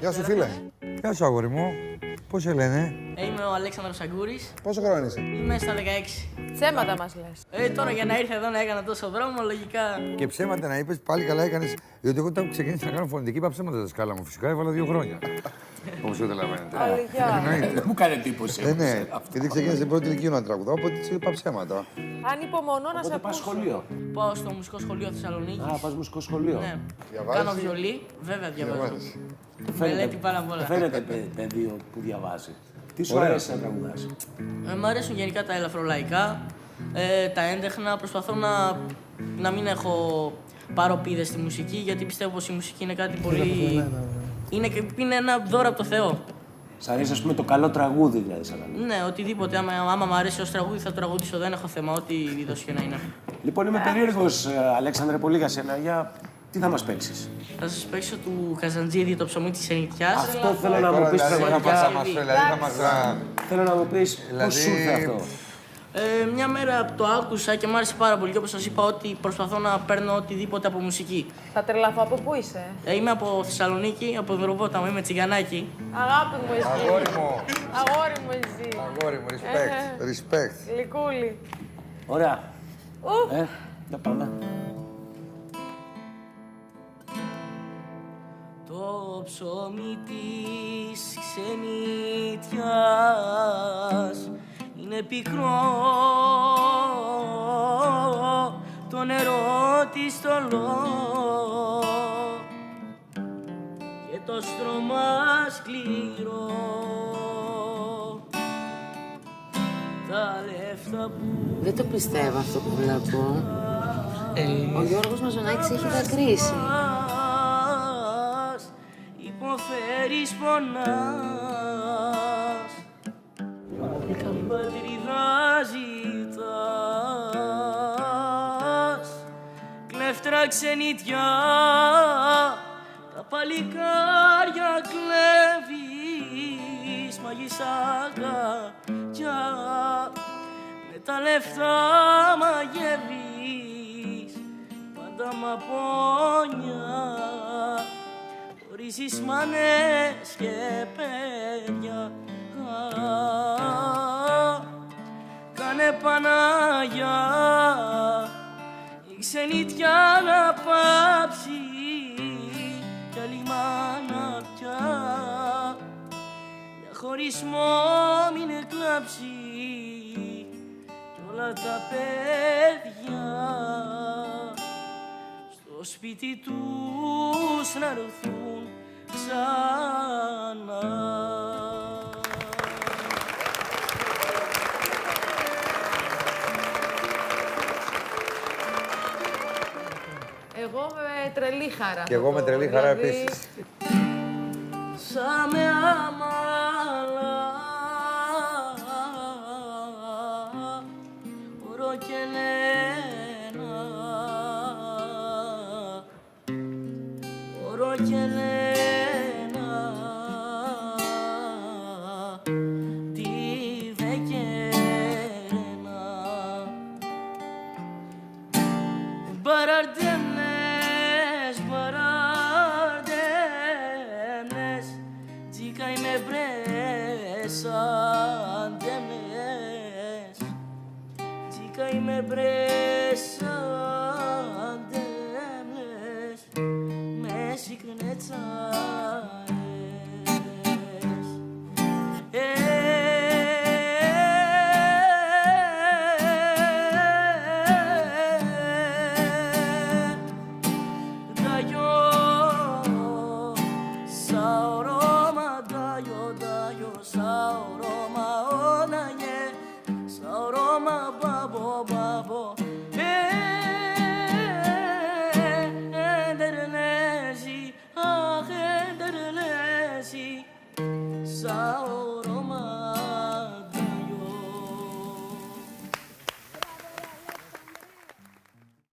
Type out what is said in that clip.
Γεια σου, φίλε. Γεια σου, αγόρι μου. Πώς σε λένε? Είμαι ο Αλέξανδρος Αγκούρης. Πόσο χρόνο είσαι? Είμαι στα 16. Ψέματα μας λες. Τώρα για να ήρθε εδώ να έκανα τόσο δρόμο, λογικά. Και ψέματα να είπες, πάλι καλά έκανες. Διότι εγώ όταν ξεκίνησα να κάνω φωνητική, είπα ψέματα τα σκάλα μου. Φυσικά έβαλα 2 χρόνια. Όπως καταλαβαίνετε. Αλήθεια. Μου κάνει εντύπωση. Ναι, γιατί ξεκίνησε πρώτη ηλικία να τραγουδάω, οπότε της είπα ψέματα. Αν υπομονώ να σε Οπότε πας ακούσω. σχολείο. Πάω στο μουσικό σχολείο Θεσσαλονίκης. Α, πας μουσικό σχολείο. Ναι. Διαβάζεις? Κάνω βιολί, βέβαια διαβάζω. Διαβάζεις. Μελέτη πάρα πολλά. Φαίνεται παιδί που διαβάζει. Τι σου αρέσει να τραγουδάς? Μ' αρέσουν γενικά τα ελαφρολαϊκά, τα έντεχνα. Προσπαθώ να μην έχω παροπίδες στη μουσική, γιατί πιστεύω πως η μουσική είναι κάτι πολύ. Είναι ένα δώρο από το Θεό. Σ' αρέσει, ας πούμε, το καλό τραγούδι, δηλαδή, σαν να λέμε. Ναι, οτιδήποτε. Άμα μου αρέσει ως τραγούδι, θα τραγουδήσω. Δεν έχω θέμα, ό,τι είδος και να είναι. Λοιπόν, είμαι περίεργος, Αλέξανδρε, πολύ για σένα. Για τι θα μας παίξεις? Θα σας παίξω του Καζαντζίδη το ψωμί της Εννητιάς. Αυτό θέλω να μου πεις Θα πραγματικά. μας φέρει, δηλαδή θα μας... Θέλω να μου πεις πώς σου ήρθε αυτό. Μια μέρα το άκουσα και μου άρεσε πάρα πολύ. Και όπως σας είπα, ότι προσπαθώ να παίρνω οτιδήποτε από μουσική. Θα τρελαθώ. Από πού είσαι? Είμαι από Θεσσαλονίκη, από Δροβότα μου, είμαι τσιγανάκι. Αγάπη μου εσύ. Αγόρι μου, Αγόρι μου εσύ. αγόρι μου, respect, respect. Γλυκούλη. Ωραία. Ου. Για πάμε. Το ψωμί της ξενιτιάς είναι πικρό, το νερό της στολό και το στρώμα σκληρό. Τα λεφτά που Δεν το πιστεύω αυτό που βλέπω. Ο Γιώργος Μαζονάκης έχει δακρύσει. υποφέρεις πονάς, την πατρίδα ζητάς, κλέφτρα ξενιτιά, τα παλικάρια κλέβεις, μαγισσάκια, με τα λεφτά μαγεύεις, πάντα μαπόνια. Χωρίζεις μάνες και παιδιά. Κάνε Παναγιά η ξενιτιά να πάψει κι άλλη μάνα πια. Για χωρισμό μην εκλάψει κι όλα τα παιδιά στο σπίτι τους να έρθουν ξανά. Εγώ με τρελή χαρά. Και εγώ με τρελή χαρά επίσης. Σαν με αμάλα, ορό και λένα, ορό και λένα, τι βεκέρνα, μπαραρντέμνες, μπαραρντέμνες, τσίκα είμαι μπρέσαντέμνες, τσίκα είμαι μπρέσαντέμνες, με σικρνέτσα.